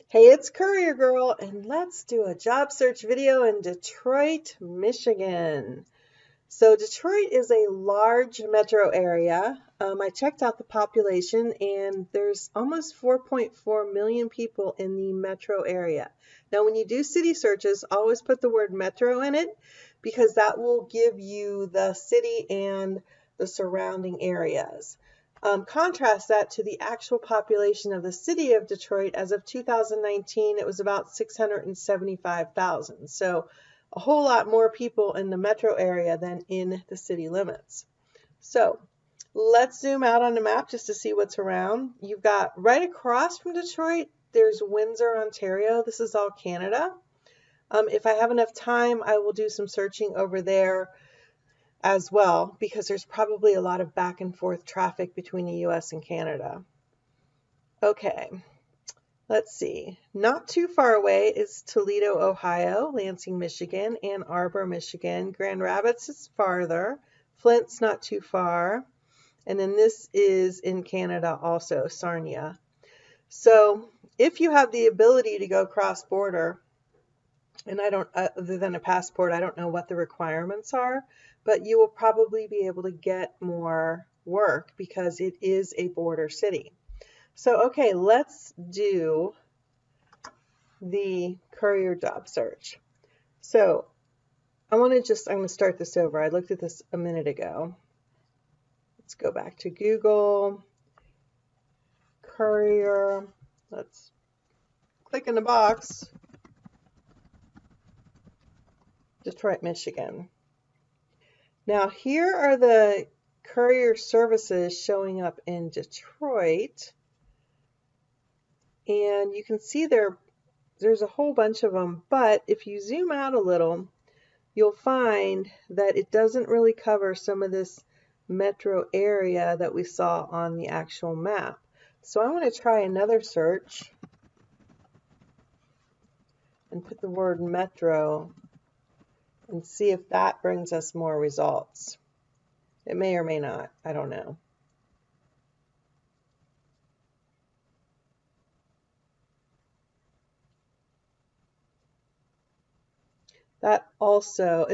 Hey, it's Courier Girl, and let's do a job search video in Detroit, Michigan. So Detroit is a large metro area. I checked out the population, and there's almost 4.4 million people in the metro area. Now, when you do city searches, always put the word metro in it because that will give you the city and the surrounding areas. Contrast that to the actual population of the city of Detroit. As of 2019, it was about 675,000. So a whole lot more people in the metro area than in the city limits. So let's zoom out on the map just to see what's around. You've got right across from Detroit, there's Windsor, Ontario. This is all Canada. If I have enough time, I will do some searching over there as well, because there's probably a lot of back and forth traffic between the US and Canada. Okay, let's see. Not too far away is Toledo, Ohio, Lansing, Michigan, Ann Arbor, Michigan. Grand Rapids is farther. Flint's not too far. And then this is in Canada also, Sarnia. So if you have the ability to go cross-border, and I don't, other than a passport, I don't know what the requirements are, but you will probably be able to get more work because it is a border city. So, okay, let's do the Courier job search. So I'm going to start this over. I looked at this a minute ago. Let's go back to Google, Courier. Let's click in the box. Detroit, Michigan. Now here are the courier services showing up in Detroit, and you can see there's a whole bunch of them, but if you zoom out a little, you'll find that it doesn't really cover some of this metro area that we saw on the actual map. So I want to try another search and put the word metro and see if that brings us more results. It may or may not, I don't know. That also,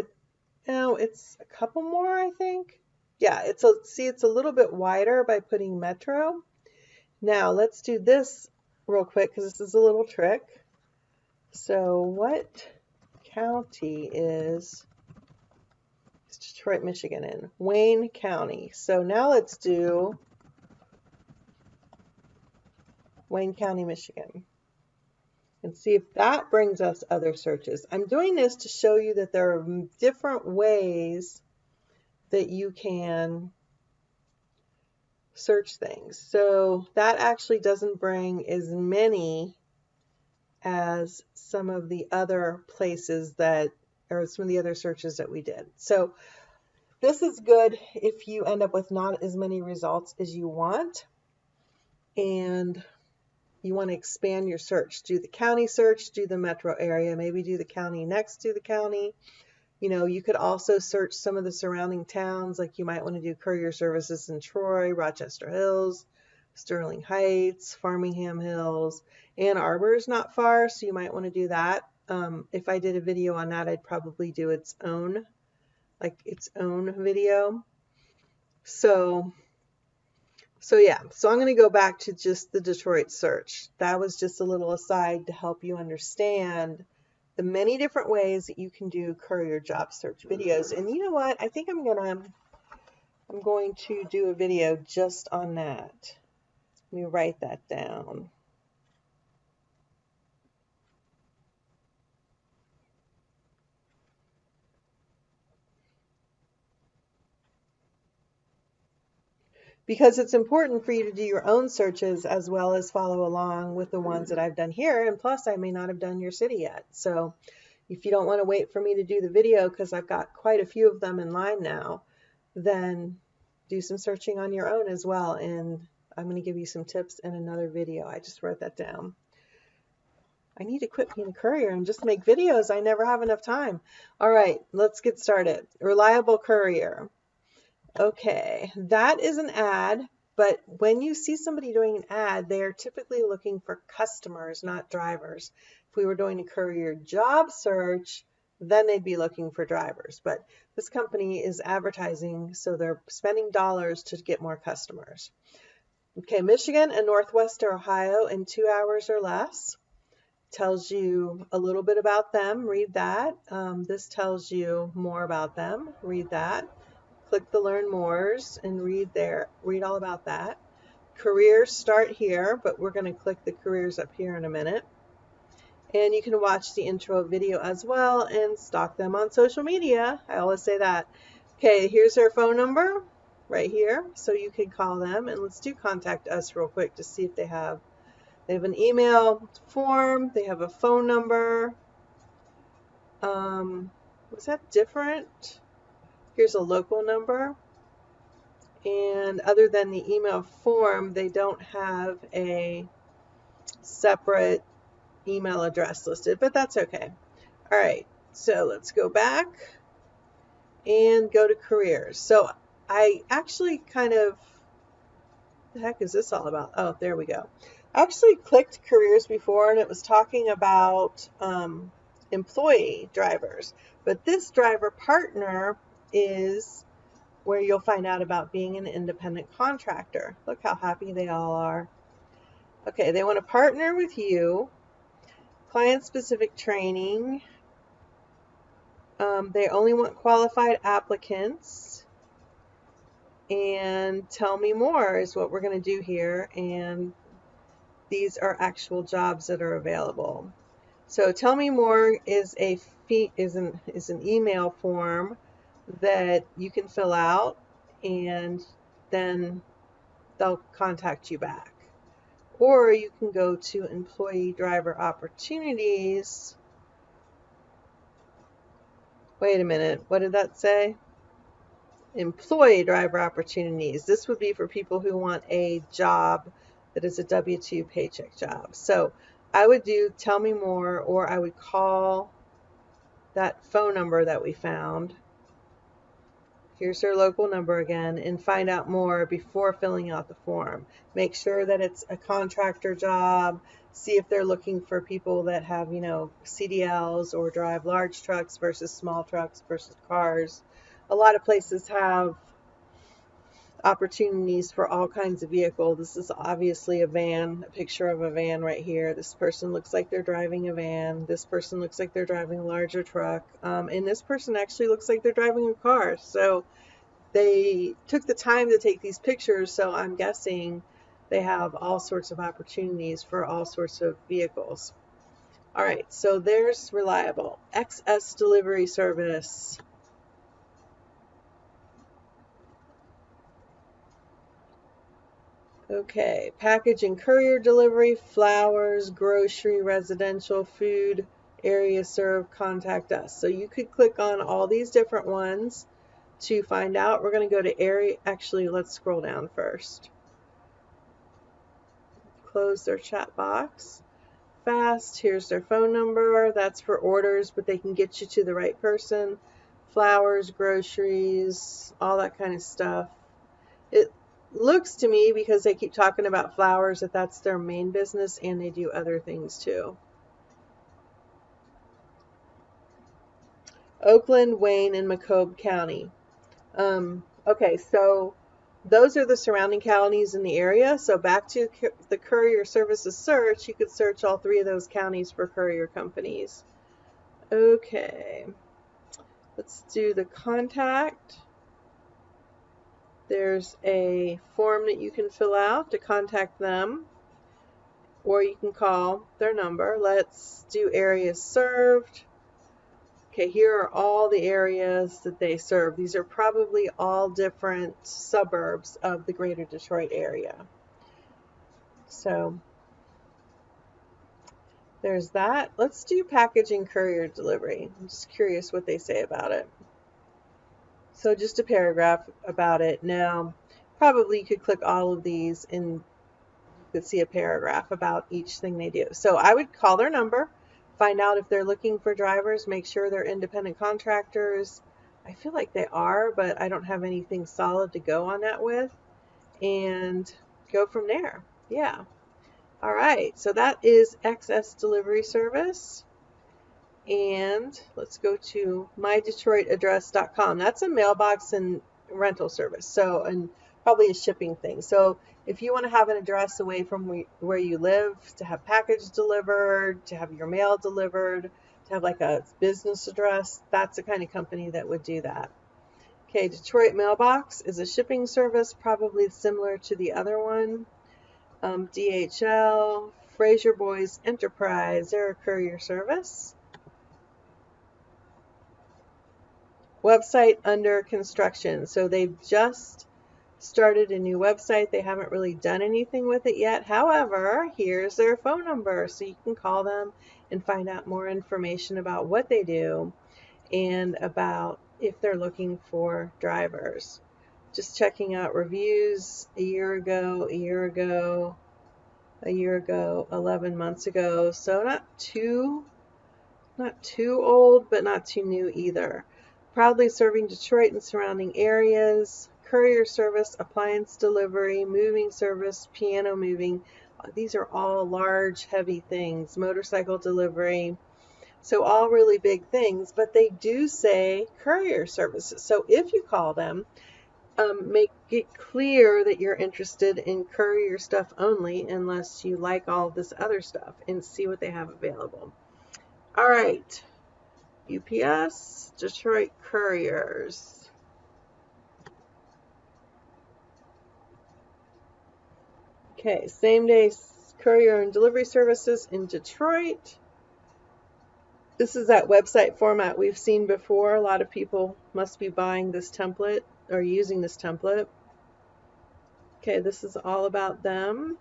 it's a couple more, I think. Yeah, it's a little bit wider by putting metro. Now let's do this real quick because this is a little trick. So what county is Detroit, Michigan in? Wayne County. So now let's do Wayne County, Michigan, and see if that brings us other searches. I'm doing this to show you that there are different ways that you can search things. So that actually doesn't bring as many as some of the other places or some of the other searches that we did. So this is good if you end up with not as many results as you want and you want to expand your search. Do the county search, do the metro area, maybe do the county next to the county. You know, you could also search some of the surrounding towns, like you might want to do courier services in Troy, Rochester Hills, Sterling Heights, Farmingham Hills. Ann Arbor is not far, so you might want to do that. If I did a video on that, I'd probably do its own video. So yeah, so I'm going to go back to just the Detroit search. That was just a little aside to help you understand the many different ways that you can do courier job search videos. And you know what? I think I'm going to do a video just on that. Let me write that down. Because it's important for you to do your own searches as well as follow along with the ones that I've done here. And plus, I may not have done your city yet. So if you don't want to wait for me to do the video, because I've got quite a few of them in line now, then do some searching on your own as well. And I'm going to give you some tips in another video. I just wrote that down. I need to quit being a courier and just make videos. I never have enough time. All right, let's get started. Reliable courier. Okay, that is an ad But when you see somebody doing an ad, they are typically looking for customers, not drivers. If we were doing a Courier job search, then they'd be looking for drivers. But this company is advertising, so they're spending dollars to get more customers. Okay, Michigan and Northwest Ohio in 2 hours or less. Tells you a little bit about them. Read that. This tells you more about them. Read that. Click the Learn Mores and read all about that. Careers start here, but we're going to click the careers up here in a minute. And you can watch the intro video as well and stalk them on social media. I always say that. Okay, here's their phone number right here, so you can call them. And let's do contact us real quick to see if they have an email form, they have a phone number. Was that different? Here's a local number. And other than the email form, they don't have a separate email address listed, but that's okay. All right, so let's go back and go to careers. So I actually what the heck is this all about? Oh, there we go. I actually clicked careers before and it was talking about employee drivers, but this driver partner is where you'll find out about being an independent contractor. Look how happy they all are. Okay, they want to partner with you. Client-specific training. They only want qualified applicants. And tell me more is what we're going to do here. And these are actual jobs that are available. So tell me more is an email form that you can fill out, and then they'll contact you back. Or you can go to employee driver opportunities. Wait a minute, what did that say? Employee driver opportunities. This would be for people who want a job that is a W-2 paycheck job. So I would do tell me more, or I would call that phone number that we found. Here's their local number again, and find out more before filling out the form. Make sure that it's a contractor job. See if they're looking for people that have, CDLs or drive large trucks versus small trucks versus cars. A lot of places have opportunities for all kinds of vehicles. This is obviously a van, a picture of a van right here. This person looks like they're driving a van. This person looks like they're driving a larger truck. And this person actually looks like they're driving a car. So they took the time to take these pictures, so I'm guessing they have all sorts of opportunities for all sorts of vehicles. All right, so there's reliable. XS delivery service. Okay, package and courier delivery, flowers, grocery, residential, food, area served, contact us. So you could click on all these different ones to find out. We're going to go to area. Actually, let's scroll down first. Close their chat box. Fast. Here's their phone number. That's for orders, but they can get you to the right person. Flowers, groceries, all that kind of stuff. It looks to me, because they keep talking about flowers, that that's their main business, and they do other things too. Oakland, Wayne, and Macomb County. Okay, so those are the surrounding counties in the area. So back to the courier services search, you could search all 3 of those counties for courier companies. Okay, let's do the contact. There's a form that you can fill out to contact them, or you can call their number. Let's do areas served. Okay, here are all the areas that they serve. These are probably all different suburbs of the greater Detroit area. So there's that. Let's do packaging courier delivery. I'm just curious what they say about it. So just a paragraph about it. Now, probably you could click all of these and you could see a paragraph about each thing they do. So I would call their number. Find out if they're looking for drivers. Make sure they're independent contractors. I feel like they are, but I don't have anything solid to go on that with. and go from there. Yeah. All right. So that is XS Delivery Service. And let's go to mydetroitaddress.com. That's a mailbox and rental service. So, and probably a shipping thing. So if you want to have an address away from where you live, to have package delivered, to have your mail delivered, to have like a business address, that's the kind of company that would do that. Okay, Detroit Mailbox is a shipping service, probably similar to the other one. DHL, Fraser Boys Enterprise, they're a courier service. Website under construction. So they've just started a new website. They haven't really done anything with it yet. However, here's their phone number, so you can call them and find out more information about what they do and about if they're looking for drivers. Just checking out reviews a year ago, 11 months ago. So not too old, but not too new either. Proudly serving Detroit and surrounding areas. Courier service, appliance delivery, moving service, piano moving. These are all large, heavy things. Motorcycle delivery. So all really big things, but they do say courier services. So if you call them, make it clear that you're interested in courier stuff only, unless you like all this other stuff, and see what they have available. All right. UPS, Detroit Couriers. Okay, same day courier and delivery services in Detroit. This is that website format we've seen before. A lot of people must be buying this template or using this template. Okay, this is all about them.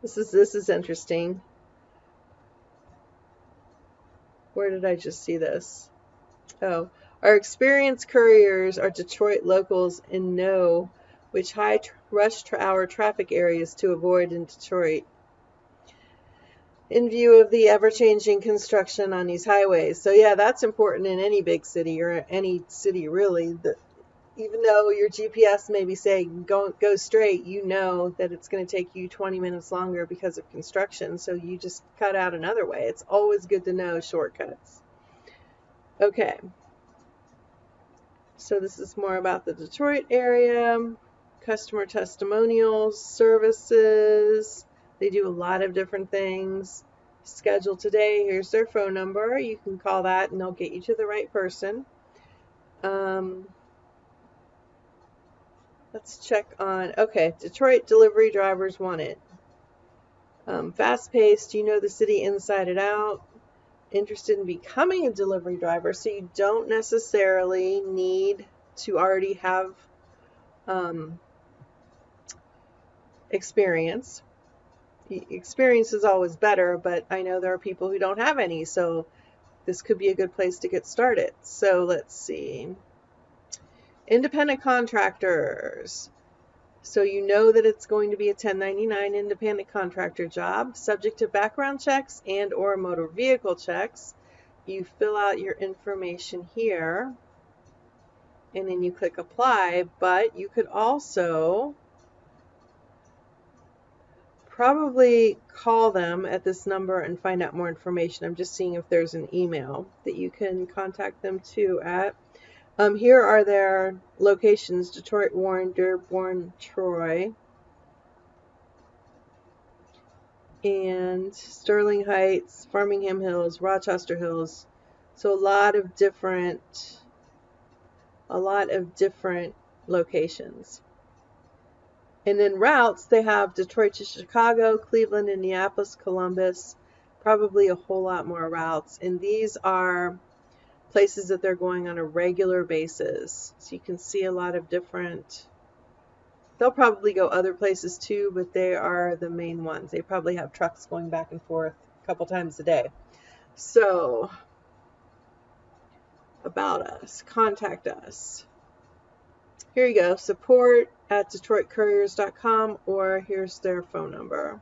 This is interesting. Where did I just see this? Oh, our experienced couriers are Detroit locals and know which high rush hour traffic areas to avoid in Detroit, in view of the ever-changing construction on these highways. So yeah, that's important in any big city, or any city really. Even though your GPS may be saying go straight, you know that it's going to take you 20 minutes longer because of construction, so you just cut out another way. It's always good to know shortcuts. Okay, so this is more about the Detroit area. Customer testimonials, services. They do a lot of different things. Schedule today. Here's their phone number. You can call that and they'll get you to the right person. Let's check on, okay, Detroit delivery drivers wanted. Fast-paced, you know the city inside and out. Interested in becoming a delivery driver, so you don't necessarily need to already have experience. Experience is always better, but I know there are people who don't have any, so this could be a good place to get started. So let's see. Independent contractors. So you know that it's going to be a 1099 independent contractor job, subject to background checks and or motor vehicle checks. You fill out your information here, and then you click apply, but you could also probably call them at this number and find out more information. I'm just seeing if there's an email that you can contact them to at. Here are their locations: Detroit, Warren, Dearborn, Troy, and Sterling Heights, Farmingham Hills, Rochester Hills. So a lot of different locations. And then routes, they have Detroit to Chicago, Cleveland, Indianapolis, Columbus, probably a whole lot more routes. And these are places that they're going on a regular basis. So you can see a lot of different, they'll probably go other places too, but they are the main ones. They probably have trucks going back and forth a couple times a day. So, about us, contact us. Here you go, support@DetroitCouriers.com, or here's their phone number.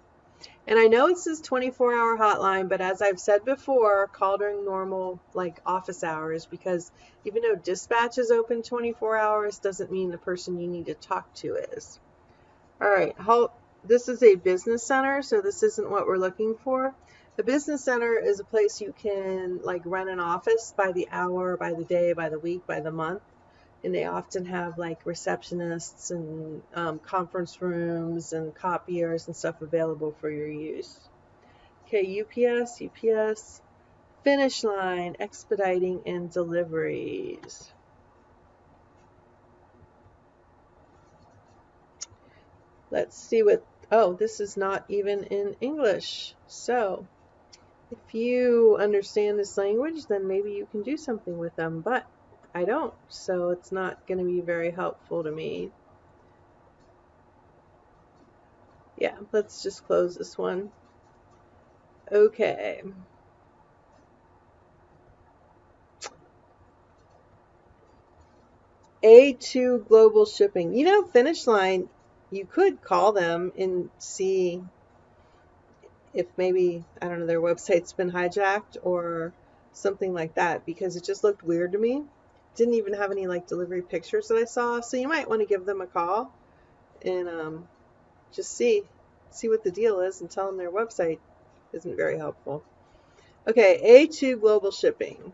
And I know it says 24-hour hotline, but as I've said before, call during normal like office hours, because even though dispatch is open 24 hours, doesn't mean the person you need to talk to is. All right, this is a business center, so this isn't what we're looking for. A business center is a place you can like rent an office by the hour, by the day, by the week, by the month. And they often have like receptionists and conference rooms and copiers and stuff available for your use. Okay, UPS, finish line, expediting and deliveries. Let's see what, oh, this is not even in English. So if you understand this language, then maybe you can do something with them, but I don't, so it's not going to be very helpful to me. Yeah, let's just close this one. Okay. A2 Global Shipping. You know, Finish Line, you could call them and see if maybe, I don't know, their website's been hijacked or something like that, because it just looked weird to me. Didn't even have any like delivery pictures that I saw, so you might want to give them a call and just see what the deal is and tell them their website isn't very helpful. Okay, A2 Global Shipping.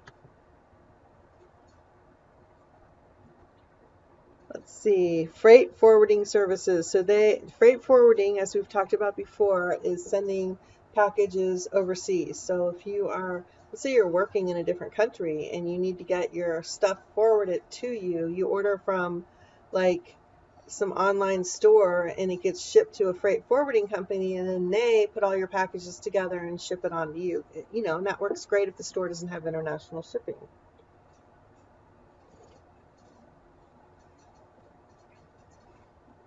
Let's see, freight forwarding services. So freight forwarding, as we've talked about before, is sending packages overseas. So if you are, let's say you're working in a different country and you need to get your stuff forwarded to you, you order from like some online store and it gets shipped to a freight forwarding company, and then they put all your packages together and ship it on to you. You know, and that works great if the store doesn't have international shipping.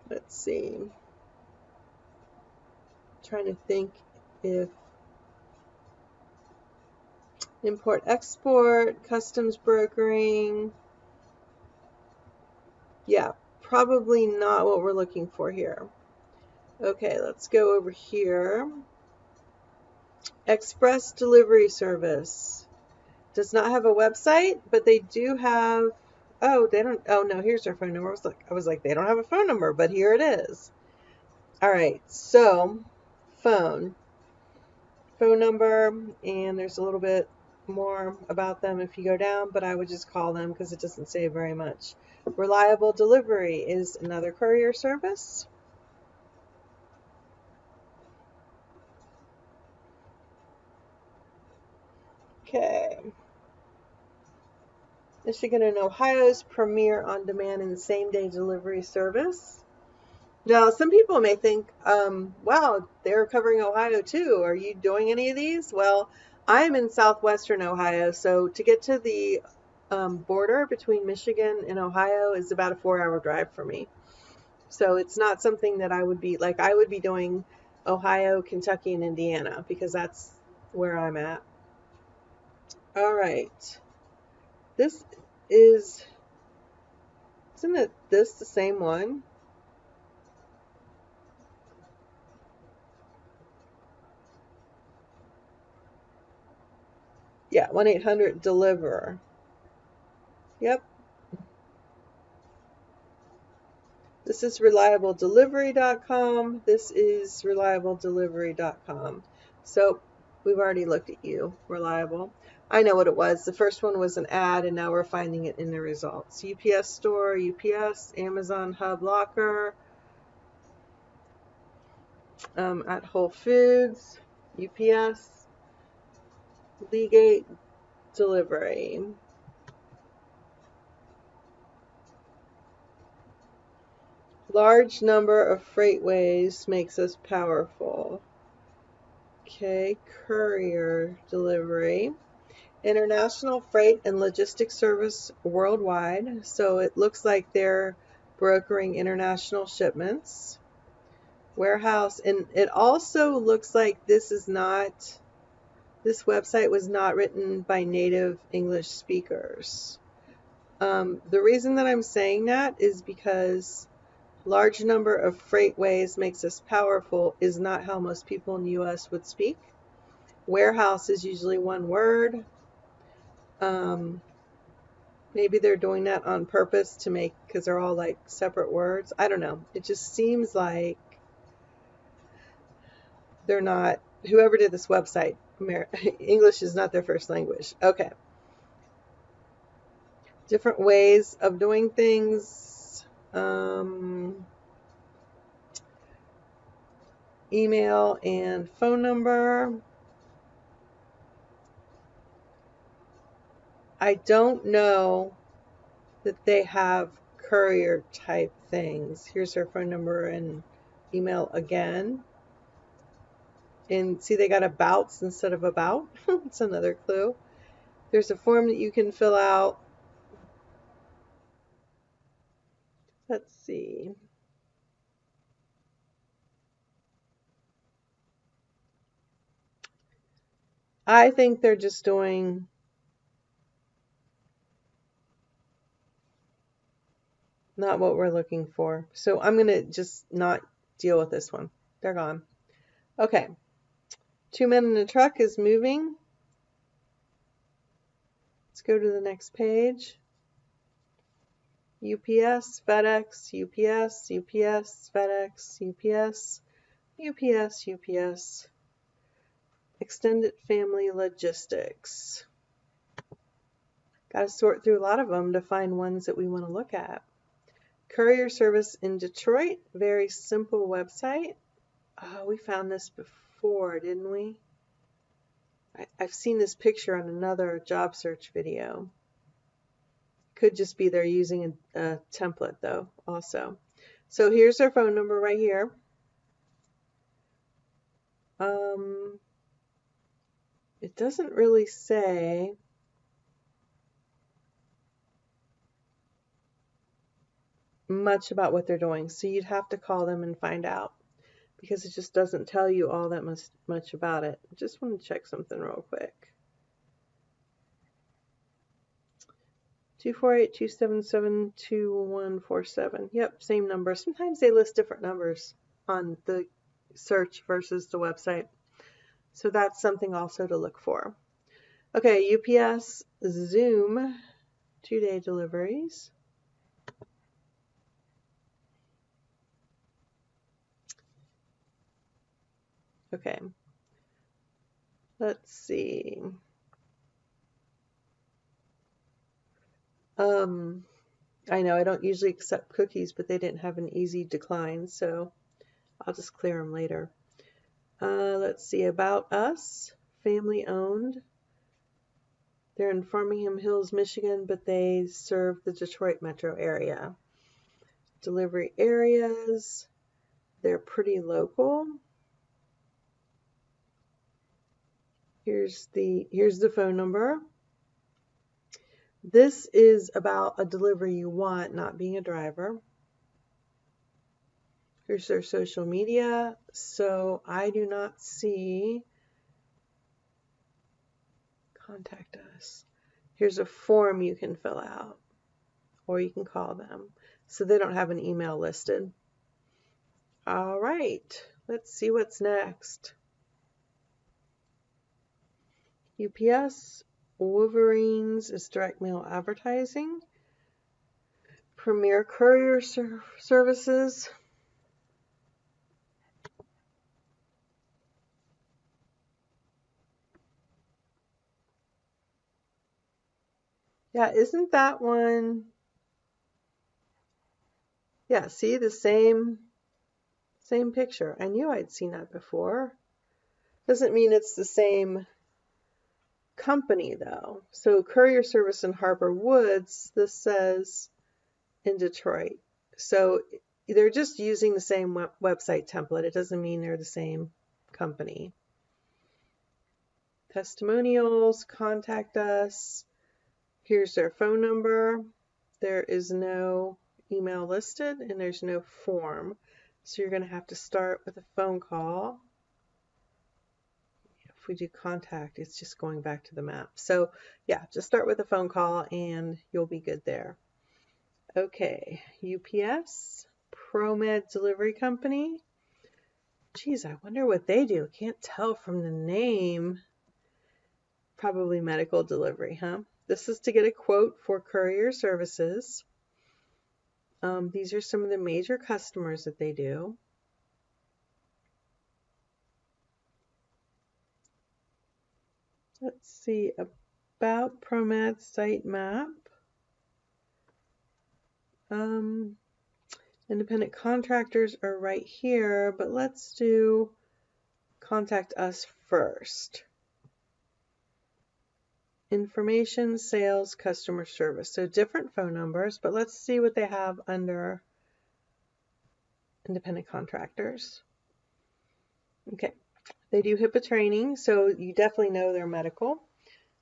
Let's see. Trying to think if import export, customs brokering. Yeah, probably not what we're looking for here. Okay, let's go over here. Express delivery service. Does not have a website, but they do have, oh, they don't, oh no, here's their phone number. I was like, they don't have a phone number, but here it is. All right, so phone number, and there's a little bit more about them if you go down, but I would just call them because it doesn't say very much. Reliable delivery is another courier service. Okay. Michigan and Ohio's premier on-demand and same-day delivery service. Now, some people may think, wow, they're covering Ohio too. Are you doing any of these? Well, I'm in southwestern Ohio, so to get to the border between Michigan and Ohio is about a 4-hour drive for me. So it's not something that I would be, like I would be doing Ohio, Kentucky, and Indiana, because that's where I'm at. All right. This is, isn't this the same one? Yeah, 1-800-DELIVER. Yep. This is reliabledelivery.com. This is reliabledelivery.com. So we've already looked at you, Reliable. I know what it was. The first one was an ad, and now we're finding it in the results. UPS Store, UPS, Amazon Hub Locker, at Whole Foods, UPS, Legate Delivery. Large number of freightways makes us powerful. Okay, Courier Delivery. International freight and logistics service worldwide. So it looks like they're brokering international shipments. Warehouse, and it also looks like this website was not written by native English speakers. The reason that I'm saying that is because Large number of freightways makes us powerful is not how most people in the US would speak. Warehouse is usually one word. Maybe they're doing that on purpose to make, because they're all like separate words. I don't know. It just seems like they're not, whoever did this website, English is not their first language. Okay. Different ways of doing things. Email and phone number. I don't know that they have courier type things. Here's her phone number and email again. And see, they got abouts instead of about. It's another clue. There's a form that you can fill out. Let's see. I think they're just doing not what we're looking for. So I'm going to just not deal with this one. They're gone. Okay. 2 men in a truck is moving. Let's go to the next page. UPS, FedEx, UPS, UPS, FedEx, UPS, UPS, UPS. Extended family logistics. Got to sort through a lot of them to find ones that we want to look at. Courier service in Detroit, very simple website. Oh, we found this before, didn't we? I've seen this picture on another job search video. Could just be they're using a template though also. So here's their phone number right here. It doesn't really say much about what they're doing, so you'd have to call them and find out, because it just doesn't tell you all that much about it. I just want to check something real quick. 248-277-2147. Yep, same number. Sometimes they list different numbers on the search versus the website. So that's something also to look for. Okay, UPS, Zoom, 2-day deliveries. Okay, let's see. I know I don't usually accept cookies, but they didn't have an easy decline, so I'll just clear them later. Let's see, about us, family owned. They're in Framingham Hills, Michigan, but they serve the Detroit metro area. Delivery areas, they're pretty local. Here's the phone number. This is about a delivery you want, not being a driver. Here's their social media. So I do not see contact us. Here's a form you can fill out, or you can call them. So they don't have an email listed. All right, let's see what's next. UPS, Wolverines is direct mail advertising. Premier Courier Services. Yeah, isn't that one? Yeah, see the same picture. I knew I'd seen that before. Doesn't mean it's the same company though. So Courier Service in Harbor Woods, this says in Detroit. So they're just using the same website template. It doesn't mean they're the same company. Testimonials, contact us. Here's their phone number. There is no email listed and there's no form. So you're going to have to start with a phone call. If we do contact, it's just going back to the map. So yeah, just start with a phone call and you'll be good there. Okay, UPS. ProMed Delivery Company. Geez, I wonder what they do. Can't tell from the name. Probably medical delivery, huh? This is to get a quote for courier services. These are some of the major customers that they do. Let's see, about ProMed site map. Independent contractors are right here, but let's do contact us first. Information, sales, customer service. So different phone numbers, but let's see what they have under independent contractors. Okay, they do HIPAA training, so you definitely know they're medical.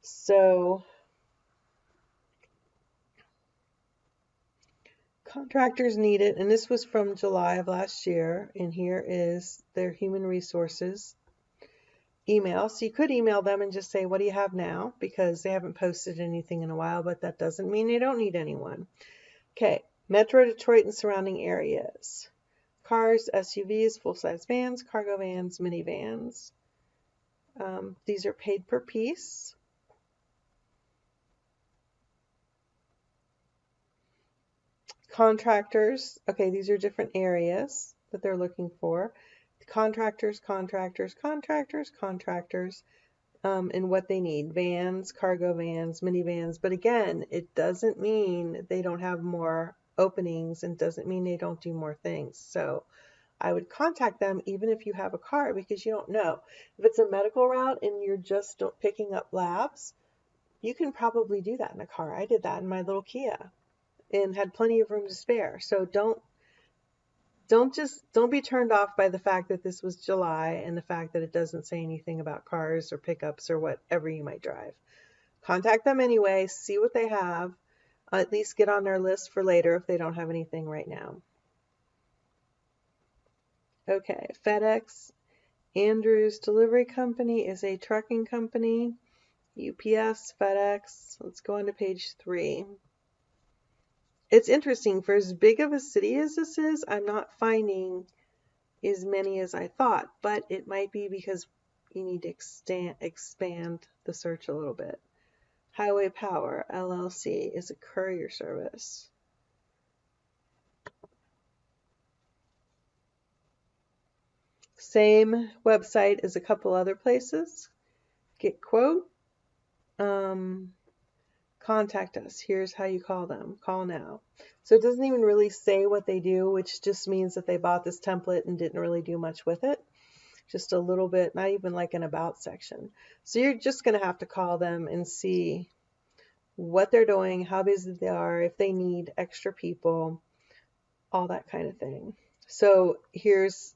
So contractors need it, and this was from July of last year, and here is their human resources email. So you could email them and just say, what do you have now? Because they haven't posted anything in a while, but that doesn't mean they don't need anyone. Okay, Metro Detroit and surrounding areas. Cars, SUVs, full-size vans, cargo vans, minivans. These are paid per piece. Contractors, okay, these are different areas that they're looking for. Contractors, contractors, contractors, contractors, and what they need. Vans, cargo vans, minivans. But again, it doesn't mean they don't have more openings and doesn't mean they don't do more things. So I would contact them even if you have a car, because you don't know. If it's a medical route and you're just picking up labs, you can probably do that in a car. I did that in my little Kia and had plenty of room to spare. So don't be turned off by the fact that this was July and the fact that it doesn't say anything about cars or pickups or whatever you might drive. Contact them anyway, see what they have, at least get on their list for later if they don't have anything right now. Okay, FedEx Andrews Delivery Company is a trucking company. UPS, FedEx. Let's go on to page 3. It's interesting, for as big of a city as this is, I'm not finding as many as I thought, but it might be because you need to expand the search a little bit. Highway Power, LLC is a courier service. Same website as a couple other places. Get quote. Contact us. Here's how you call them. Call now. So it doesn't even really say what they do, which just means that they bought this template and didn't really do much with it. Just a little bit, not even like an about section. So you're just going to have to call them and see what they're doing, how busy they are, if they need extra people, all that kind of thing. So here's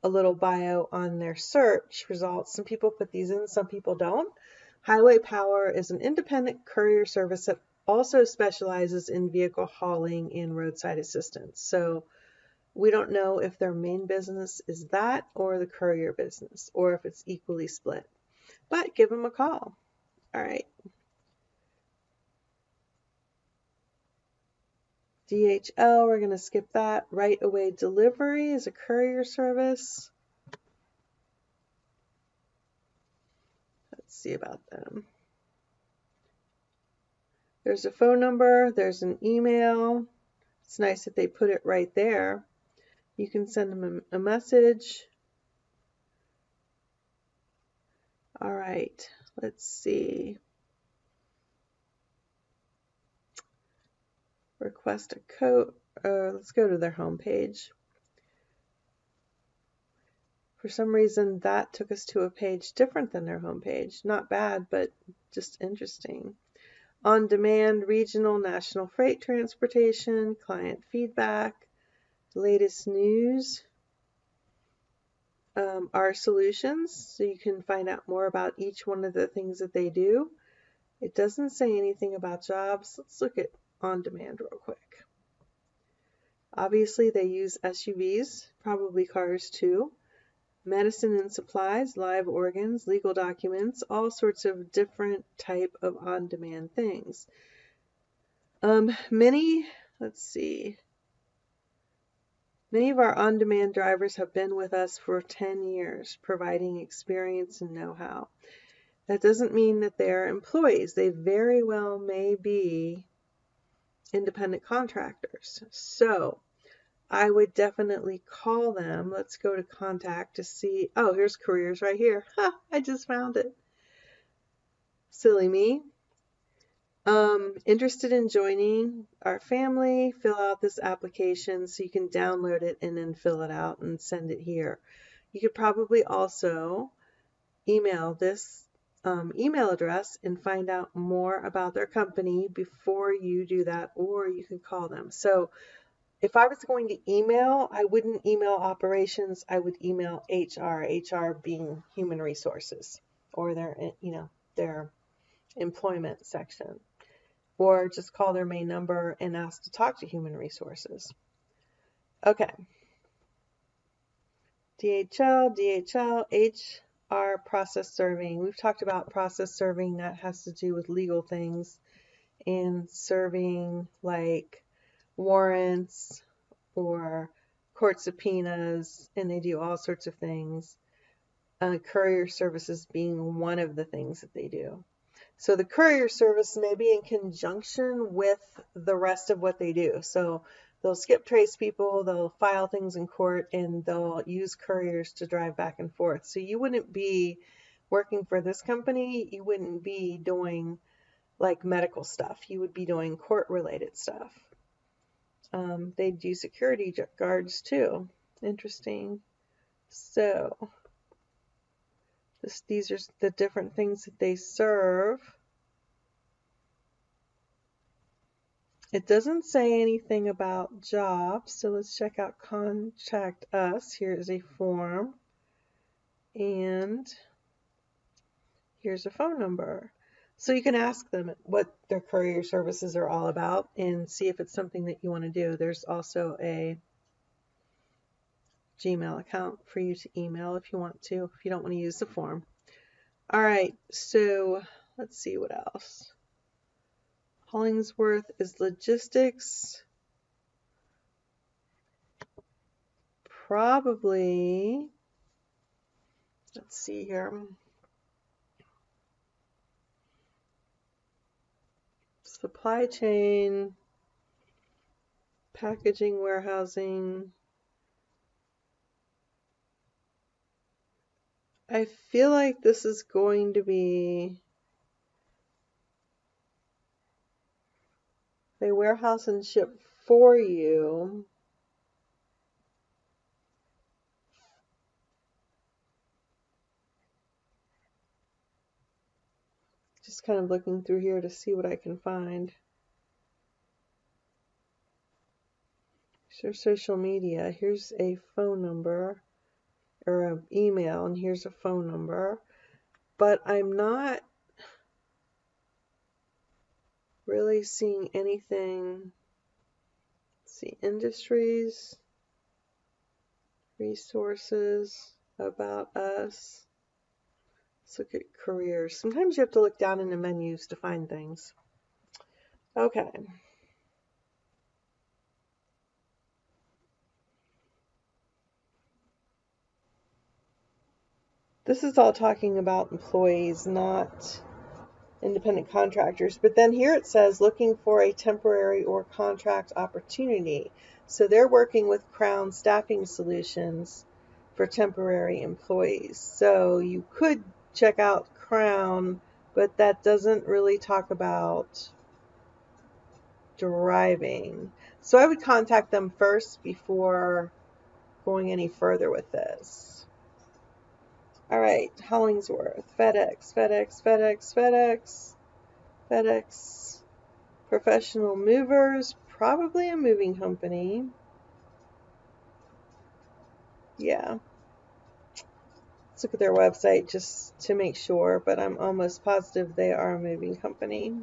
a little bio on their search results. Some people put these in, some people don't. Highway Power is an independent courier service that also specializes in vehicle hauling and roadside assistance. So we don't know if their main business is that or the courier business, or if it's equally split. But give them a call. All right. DHL, we're going to skip that. Right Away Delivery is a courier service. Let's see about them. There's a phone number, there's an email. It's nice that they put it right there. You can send them a message. All right, let's see. Request a code. Let's go to their homepage. For some reason, that took us to a page different than their homepage. Not bad, but just interesting. On demand, regional, national freight transportation, client feedback, latest news, our solutions, so you can find out more about each one of the things that they do. It doesn't say anything about jobs. Let's look at on demand real quick. Obviously, they use SUVs, probably cars too. Medicine and supplies, live organs, legal documents, all sorts of different type of on-demand things. Let's see. Many of our on-demand drivers have been with us for 10 years, providing experience and know-how. That doesn't mean that they're employees. They very well may be independent contractors. So I would definitely call them. Let's go to contact to see. Oh, here's Couriers right here. Ha, I just found it. Silly me. Interested in joining our family? Fill out this application so you can download it and then fill it out and send it here. You could probably also email this email address and find out more about their company before you do that, or you can call them. So if I was going to email, I wouldn't email operations, I would email HR, HR being human resources or their employment section, or just call their main number and ask to talk to human resources. Okay. DHL, HR process serving. We've talked about process serving. That has to do with legal things and serving like warrants or court subpoenas, and they do all sorts of things. Courier services being one of the things that they do. So the courier service may be in conjunction with the rest of what they do. So they'll skip trace people, they'll file things in court, and they'll use couriers to drive back and forth. So you wouldn't be working for this company, you wouldn't be doing like medical stuff. You would be doing court-related stuff. They do security guards too. Interesting. So these are the different things that they serve. It doesn't say anything about jobs, so let's check out Contact Us. Here is a form, and here's a phone number. So you can ask them what their courier services are all about and see if it's something that you want to do. There's also a Gmail account for you to email if you want to, if you don't want to use the form. All right, so let's see what else. Hollingsworth is logistics. Probably, let's see here. Supply chain, packaging, warehousing. I feel like this is going to be, they warehouse and ship for you. Just kind of looking through here to see what I can find. Here's social media. Here's a phone number or an email, and here's a phone number. But I'm not really seeing anything. Let's see, industries, resources, about us. Let's look at careers. Sometimes you have to look down in the menus to find things. Okay. This is all talking about employees, not independent contractors. But then here it says looking for a temporary or contract opportunity. So they're working with Crown Staffing Solutions for temporary employees. So you could check out Crown, but that doesn't really talk about driving. So I would contact them first before going any further with this. All right, Hollingsworth, FedEx, Professional Movers, probably a moving company. Yeah. Let's look at their website just to make sure, but I'm almost positive they are a moving company.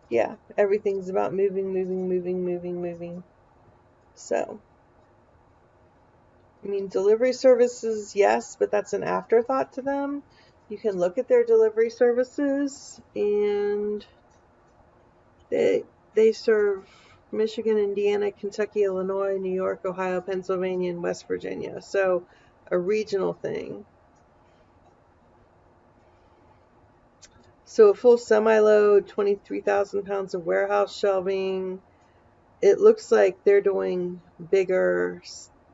Yeah, everything's about moving. So, I mean, delivery services, yes, but that's an afterthought to them. You can look at their delivery services, and they serve Michigan, Indiana, Kentucky, Illinois, New York, Ohio, Pennsylvania, and West Virginia. So a regional thing. So a full semi-load, 23,000 pounds of warehouse shelving. It looks like they're doing bigger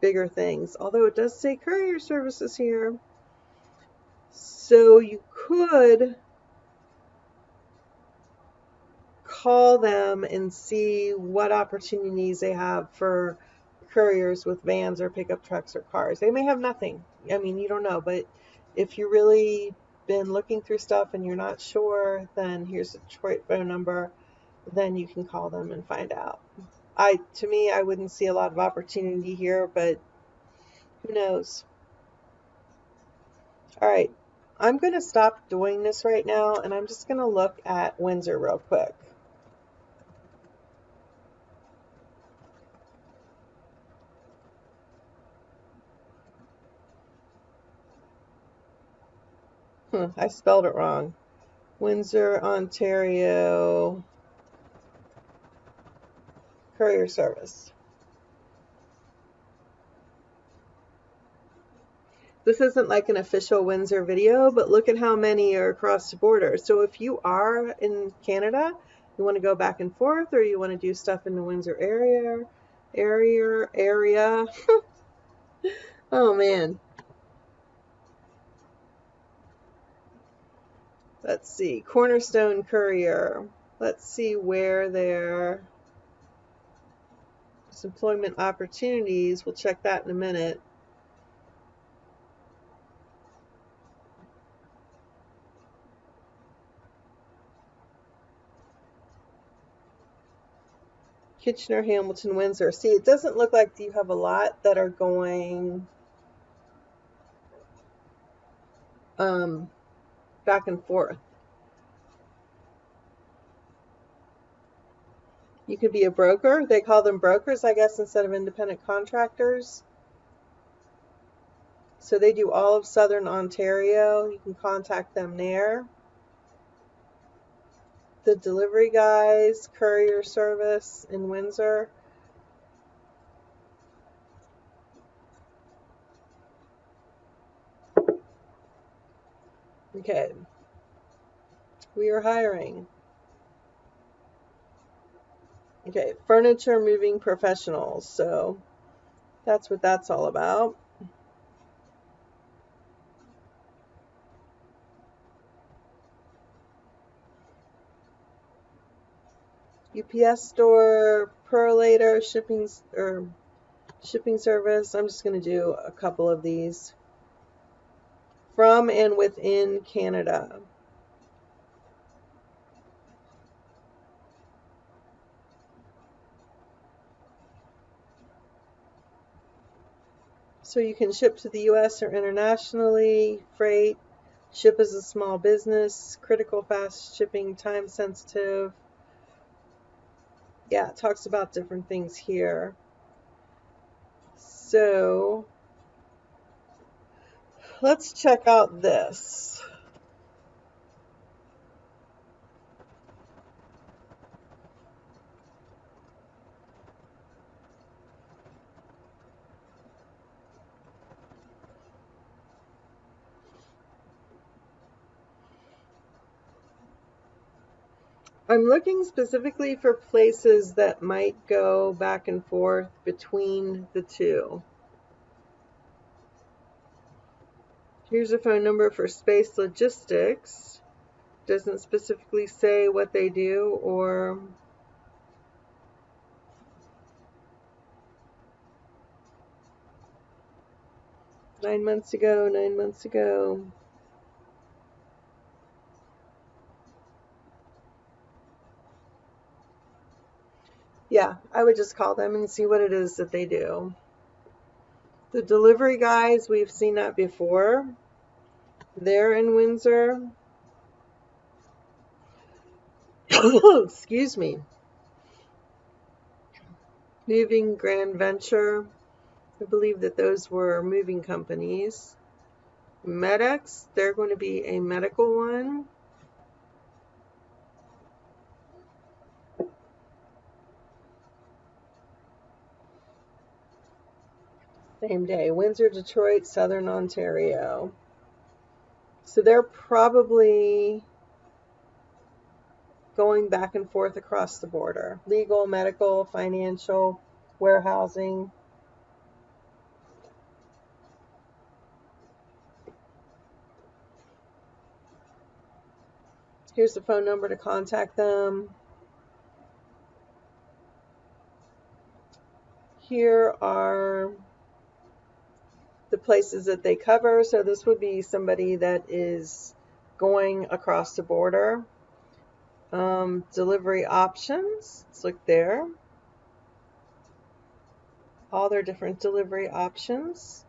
things, although it does say courier services here. So you could call them and see what opportunities they have for couriers with vans or pickup trucks or cars. They may have nothing. I mean, you don't know, but if you really been looking through stuff and you're not sure, then here's a Detroit phone number. Then you can call them and find out. To me, I wouldn't see a lot of opportunity here, but who knows? All right, I'm going to stop doing this right now, and I'm just going to look at Windsor real quick. I spelled it wrong. Windsor, Ontario, courier service. This isn't like an official Windsor video, but look at how many are across the border. So if you are in Canada, you want to go back and forth, or you want to do stuff in the Windsor area. Oh man. Let's see, Cornerstone Courier. Let's see where there's employment opportunities. We'll check that in a minute. Kitchener, Hamilton, Windsor. See, it doesn't look like you have a lot that are going back and forth. You could be a broker. They call them brokers, I guess, instead of independent contractors. So they do all of Southern Ontario. You can contact them there. The delivery guys, courier service in Windsor. Okay. We are hiring. Okay, furniture moving professionals. So that's what that's all about. UPS store, perlator, shipping service. I'm just going to do a couple of these. From and within Canada. So you can ship to the US or internationally, freight, ship as a small business, critical fast shipping, time sensitive. Yeah, it talks about different things here. So let's check out this. I'm looking specifically for places that might go back and forth between the two. Here's a phone number for Space Logistics. Doesn't specifically say what they do or nine months ago. Yeah, I would just call them and see what it is that they do. The delivery guys, we've seen that before. They're in Windsor. Excuse me. Moving Grand Venture. I believe that those were moving companies. Medex, they're going to be a medical one. Same day. Windsor, Detroit, Southern Ontario. So they're probably going back and forth across the border. Legal, medical, financial, warehousing. Here's the phone number to contact them. Here are the places that they cover. So this would be somebody that is going across the border. Delivery options. Let's look there. All their different delivery options.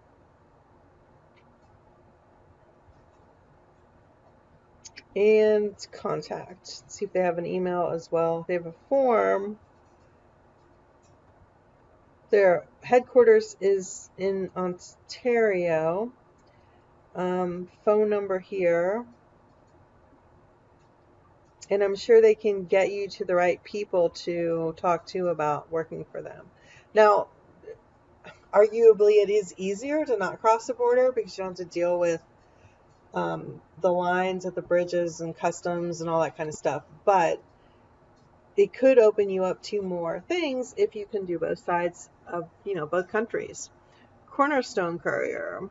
And contact. Let's see if they have an email as well. They have a form. Their headquarters is in Ontario. Phone number here. And I'm sure they can get you to the right people to talk to about working for them. Now, arguably, it is easier to not cross the border because you don't have to deal with the lines at the bridges and customs and all that kind of stuff. But it could open you up to more things if you can do both sides of, both countries. Cornerstone Courier.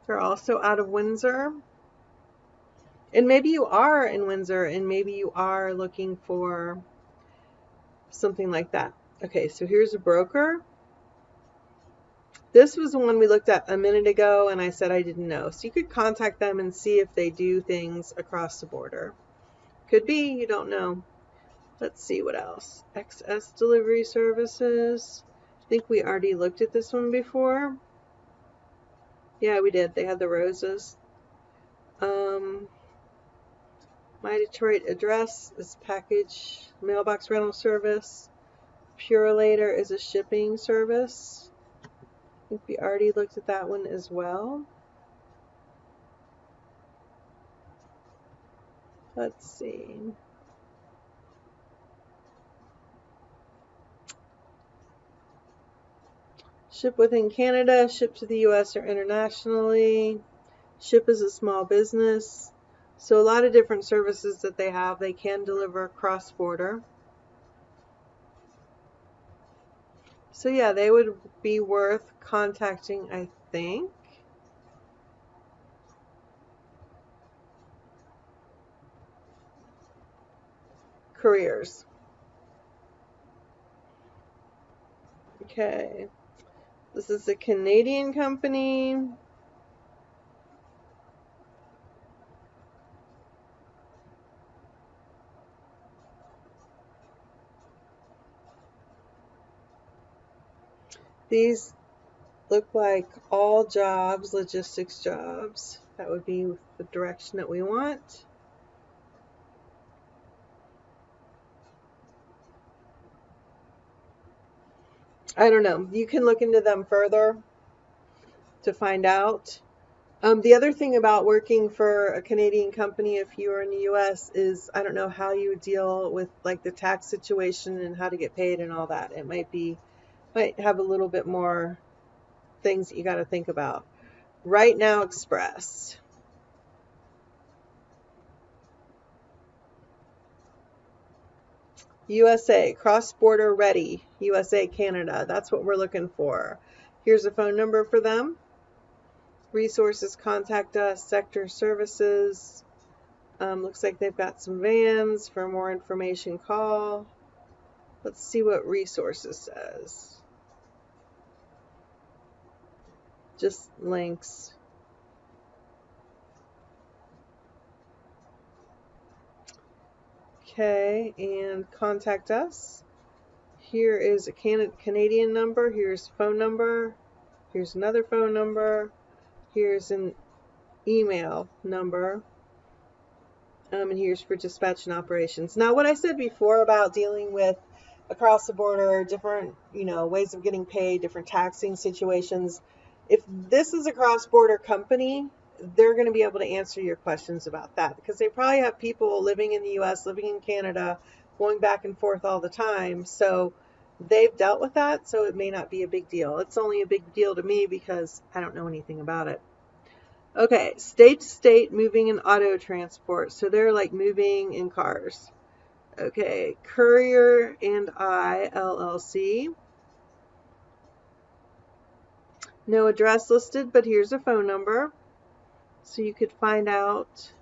They're also out of Windsor. And maybe you are in Windsor and maybe you are looking for something like that. Okay, so here's a broker. This was the one we looked at a minute ago and I said I didn't know. So you could contact them and see if they do things across the border. Could be, you don't know. Let's see what else. XS Delivery Services. I think we already looked at this one before. Yeah, we did. They had the roses. My Detroit address is package mailbox rental service. Purelator is a shipping service. I think we already looked at that one as well. Let's see. Ship within Canada, ship to the US or internationally. Ship is a small business. So a lot of different services that they have. They can deliver cross-border. So yeah, they would be worth contacting, I think. Couriers. Okay. This is a Canadian company. These look like all jobs, logistics jobs. That would be the direction that we want. I don't know. You can look into them further to find out. The other thing about working for a Canadian company, if you are in the US, is I don't know how you would deal with like the tax situation and how to get paid and all that. It might have a little bit more things that you got to think about. Right Now Express. USA, cross-border ready. USA, Canada. That's what we're looking for. Here's a phone number for them. Resources, contact us. Sector services. Looks like they've got some vans. For more information, call. Let's see what resources says. Just links. Okay, and contact us. Here is a Canadian number. Here's a phone number. Here's another phone number. Here's an email number. And here's for dispatch and operations. Now, what I said before about dealing with across the border, different, ways of getting paid, different taxing situations. If this is a cross-border company, they're going to be able to answer your questions about that because they probably have people living in the US, living in Canada, going back and forth all the time. So they've dealt with that, so it may not be a big deal. It's only a big deal to me because I don't know anything about it. Okay, state to state moving and auto transport. So they're like moving in cars. Okay, Courier and I LLC. No address listed, but here's a phone number. So you could find out.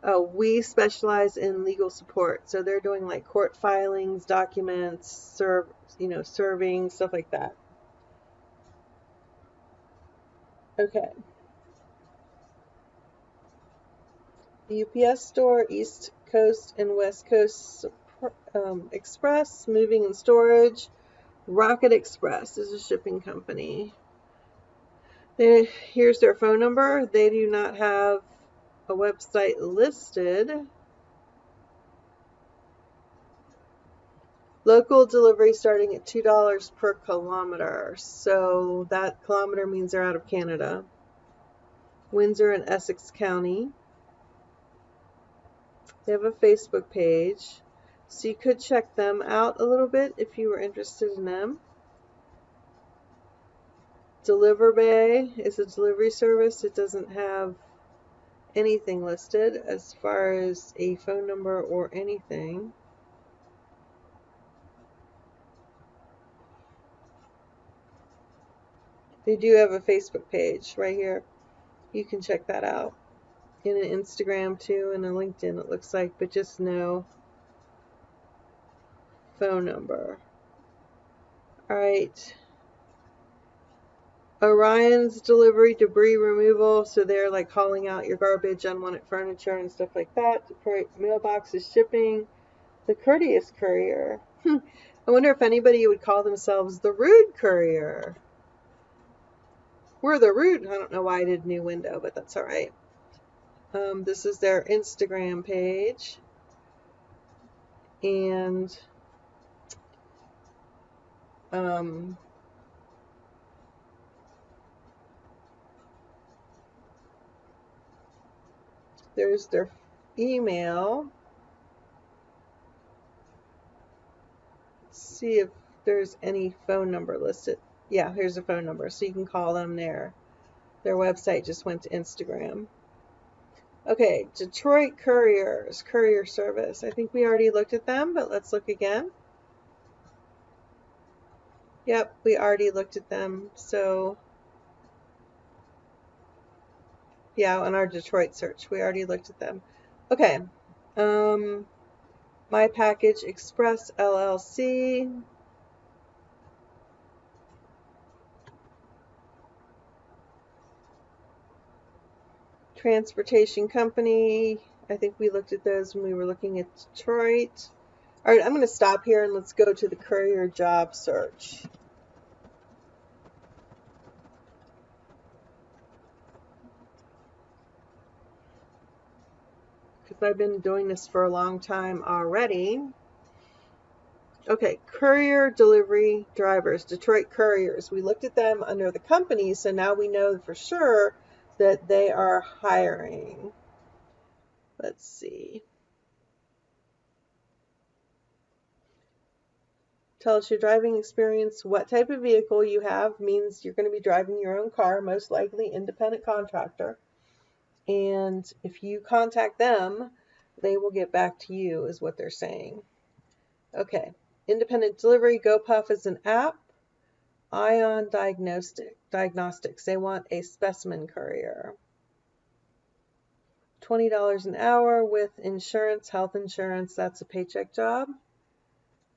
Oh, we specialize in legal support. So they're doing like court filings, documents, serving, stuff like that. Okay. The UPS store, East Coast and West Coast Express, moving and storage. Rocket Express is a shipping company. Here's their phone number. They do not have a website listed. Local delivery starting at $2 per kilometer. So that kilometer means they're out of Canada. Windsor and Essex County. They have a Facebook page. So you could check them out a little bit if you were interested in them. Deliver Bay is a delivery service. It doesn't have anything listed as far as a phone number or anything. They do have a Facebook page right here. You can check that out. And an Instagram too, and a LinkedIn it looks like, but just no phone number. Alright. Orion's delivery, debris removal, so they're like hauling out your garbage, unwanted furniture and stuff like that. Detroit mailbox is shipping. The courteous courier. I wonder if anybody would call themselves the rude courier. We're the rude. I don't know why I did new window, but that's all right. This is their Instagram page. And there's their email. Let's see if there's any phone number listed. Yeah, here's a phone number, so you can call them there. Their website just went to Instagram. Okay, Detroit Couriers, courier service. I think we already looked at them, but let's look again. Yep, we already looked at them. So, yeah, on our Detroit search, we already looked at them. Okay, My Package Express LLC. Transportation Company. I think we looked at those when we were looking at Detroit. All right, I'm going to stop here and let's go to the Courier job search. Because I've been doing this for a long time already. Okay, courier delivery drivers, Detroit Couriers. We looked at them under the company, so now we know for sure that they are hiring. Let's see. Tell us your driving experience. What type of vehicle you have means you're going to be driving your own car, most likely independent contractor. And if you contact them, they will get back to you, is what they're saying. Okay, independent delivery. GoPuff is an app. Ion Diagnostics. They want a specimen courier. $20 an hour with insurance, health insurance. That's a paycheck job.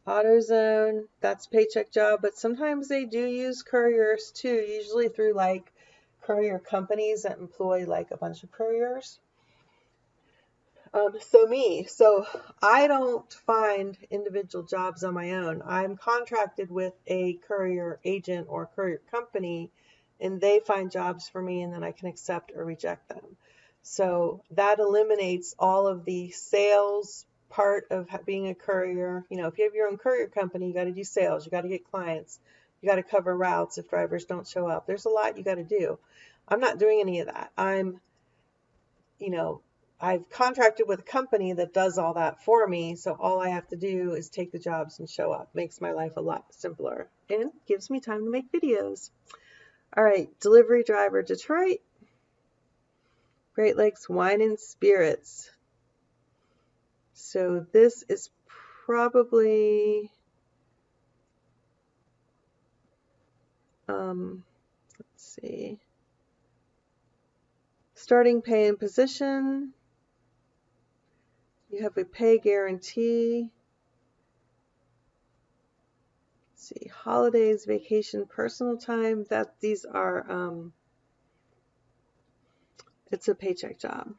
AutoZone, that's a paycheck job, but sometimes they do use couriers too, usually through like courier companies that employ like a bunch of couriers. So I don't find individual jobs on my own. I'm contracted with a courier agent or courier company, and they find jobs for me, and then I can accept or reject them. So that eliminates all of the sales part of being a courier. You know, if you have your own courier company, you got to do sales, you got to get clients, you got to cover routes if drivers don't show up. There's a lot you got to do. I'm not doing any of that. I'm, I've contracted with a company that does all that for me, so all I have to do is take the jobs and show up. Makes my life a lot simpler and gives me time to make videos. All right, delivery driver, Detroit. Great Lakes Wine and Spirits. So this is probably, let's see, starting pay and position. You have a pay guarantee. Let's see, holidays, vacation, personal time. These are, it's a paycheck job.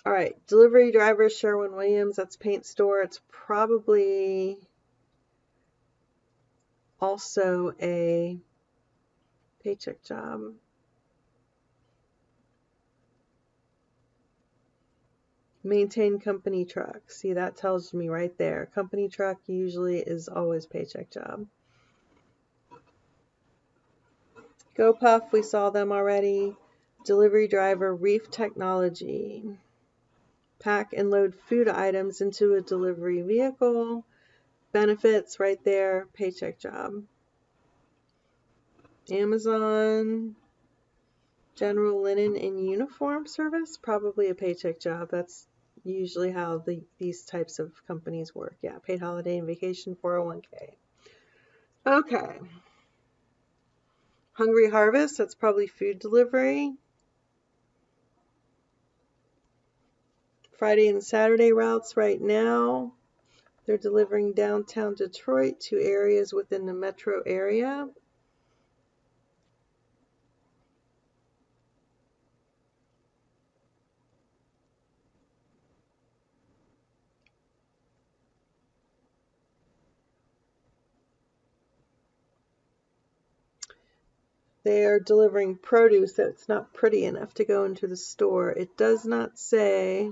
All right, delivery driver, Sherwin-Williams. That's paint store. It's probably also a paycheck job. Maintain company truck. See, that tells me right there. Company truck usually is always paycheck job. GoPuff, we saw them already. Delivery driver, Reef Technology. Pack and load food items into a delivery vehicle. Benefits right there, paycheck job. Amazon, general linen and uniform service, probably a paycheck job. That's usually how these types of companies work. Yeah, paid holiday and vacation, 401k. Okay. Hungry Harvest, that's probably food delivery. Friday and Saturday routes right now. They're delivering downtown Detroit to areas within the metro area. They are delivering produce that's not pretty enough to go into the store. It does not say.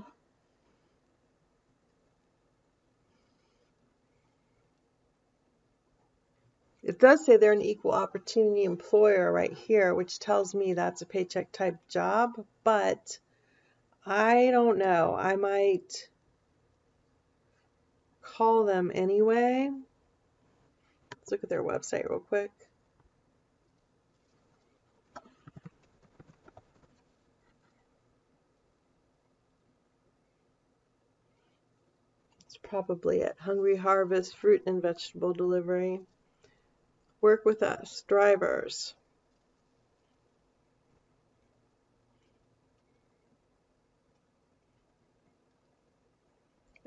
It does say they're an equal opportunity employer right here, which tells me that's a paycheck type job, but I don't know. I might call them anyway. Let's look at their website real quick. It's probably at Hungry Harvest Fruit and Vegetable Delivery. Work with us, drivers.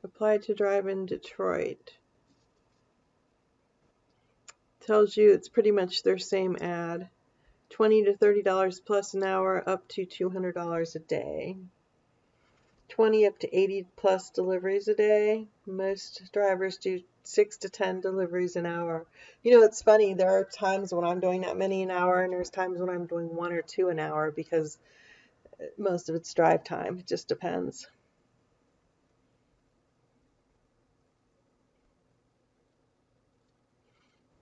Apply to drive in Detroit. Tells you it's pretty much their same ad. $20 to $30 plus an hour, up to $200 a day. 20 up to 80 plus deliveries a day. Most drivers do 6 to 10 deliveries an hour. You know, it's funny, there are times when I'm doing that many an hour, and there's times when I'm doing 1 or 2 an hour because most of it's drive time. It just depends.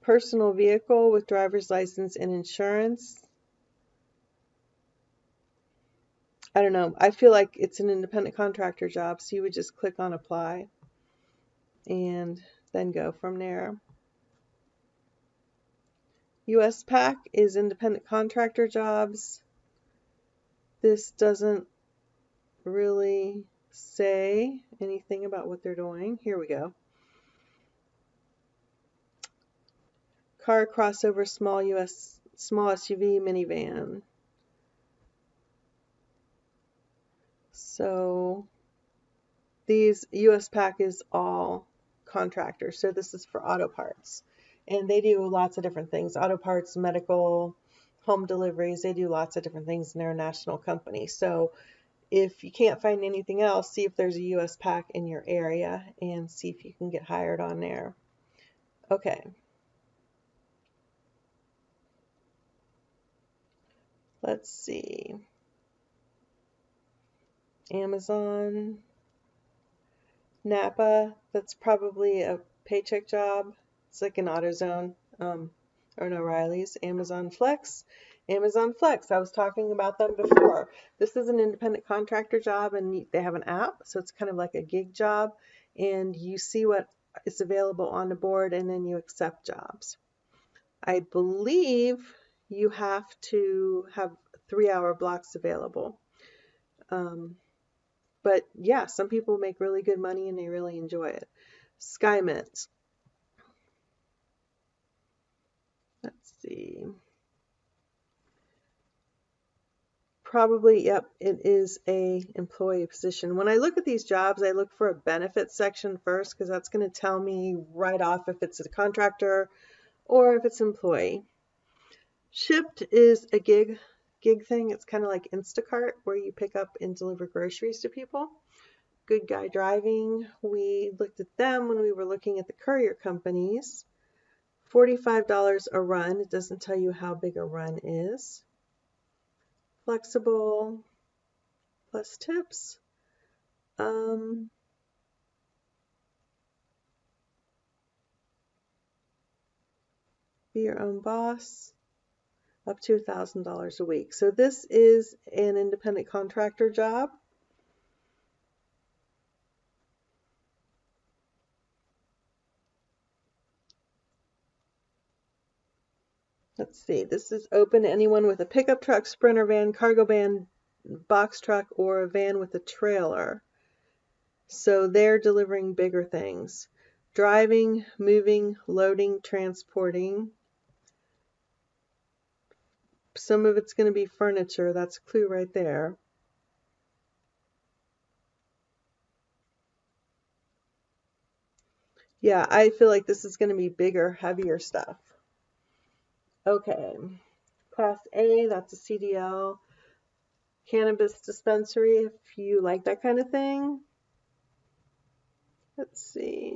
Personal vehicle with driver's license and insurance. I don't know. I feel like it's an independent contractor job, so you would just click on apply and then go from there. US PAC is independent contractor jobs. This doesn't really say anything about what they're doing. Here we go. Car crossover, small SUV minivan. So these US PAC is all contractors. So this is for auto parts. And they do lots of different things. Auto parts, medical, home deliveries. They do lots of different things, and they're a national company. So if you can't find anything else, see if there's a US PAC in your area and see if you can get hired on there. Okay. Let's see. Amazon, Napa, that's probably a paycheck job. It's like an AutoZone, or an O'Reilly's. Amazon Flex Amazon Flex, I was talking about them before. This is an independent contractor job, and they have an app, so it's kind of like a gig job, and you see what is available on the board, and then you accept jobs. I believe you have to have 3-hour blocks available. But yeah, some people make really good money and they really enjoy it. SkyMint. Let's see. Probably, yep, it is a employee position. When I look at these jobs, I look for a benefits section first because that's going to tell me right off if it's a contractor or if it's employee. Shipped is a gig thing. It's kind of like Instacart where you pick up and deliver groceries to people. Good Guy Driving, we looked at them when we were looking at the courier companies. $45 a run. It doesn't tell you how big a run is. Flexible plus tips. Be your own boss. Up to $1,000 a week. So this is an independent contractor job. Let's see, this is open to anyone with a pickup truck, sprinter van, cargo van, box truck, or a van with a trailer. So they're delivering bigger things. Driving, moving, loading, transporting. Some of it's going to be furniture. That's a clue right there. Yeah, I feel like this is going to be bigger, heavier stuff. Okay. Class A, that's a CDL. Cannabis dispensary, if you like that kind of thing. Let's see.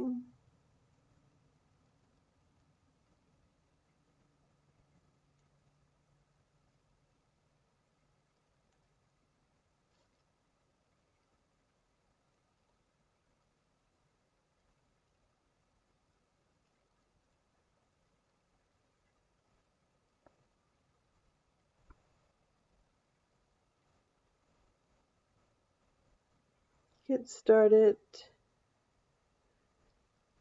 Get started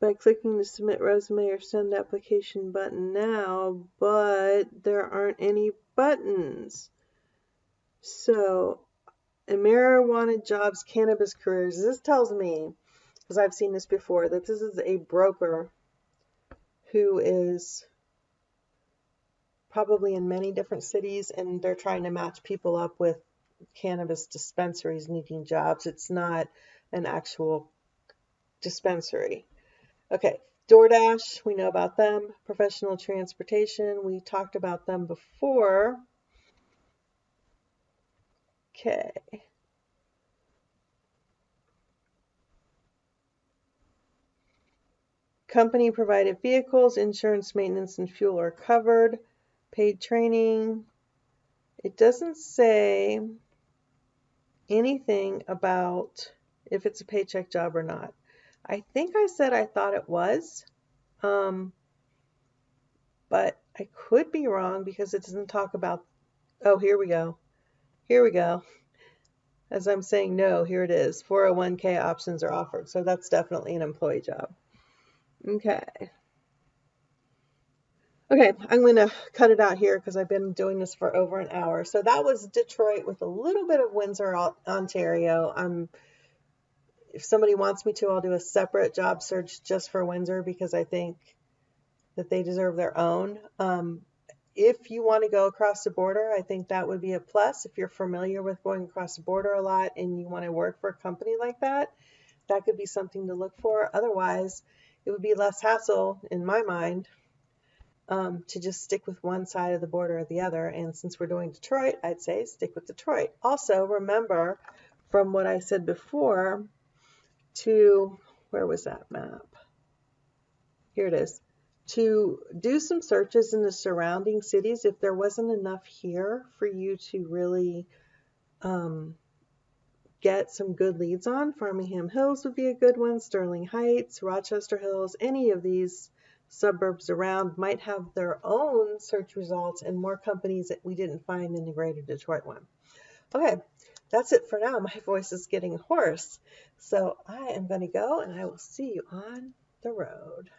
by clicking the submit resume or send application button now, but there aren't any buttons. So, marijuana jobs, cannabis careers. This tells me, because I've seen this before, that this is a broker who is probably in many different cities, and they're trying to match people up with cannabis dispensaries needing jobs. It's not an actual dispensary. Okay, Doordash, we know about them. Professional transportation, we talked about them before. Okay. Company provided vehicles, insurance, maintenance, and fuel are covered. Paid training. It doesn't say anything about if it's a paycheck job or not. I think I said I thought it was, but I could be wrong because it doesn't talk about, oh, here we go. Here we go. As I'm saying no, here it is. 401k options are offered. So that's definitely an employee job. Okay. Okay, I'm going to cut it out here because I've been doing this for over an hour. So that was Detroit with a little bit of Windsor, Ontario. If somebody wants me to, I'll do a separate job search just for Windsor because I think that they deserve their own. If you want to go across the border, I think that would be a plus. If you're familiar with going across the border a lot and you want to work for a company like that, that could be something to look for. Otherwise, it would be less hassle, in my mind, to just stick with one side of the border or the other. And since we're doing Detroit, I'd say stick with Detroit. Also, remember from what I said before where was that map? Here it is. To do some searches in the surrounding cities. If there wasn't enough here for you to really get some good leads on, Framingham Hills would be a good one, Sterling Heights, Rochester Hills, any of these suburbs around might have their own search results and more companies that we didn't find in the greater Detroit one. Okay, that's it for now. My voice is getting hoarse. So I am going to go and I will see you on the road.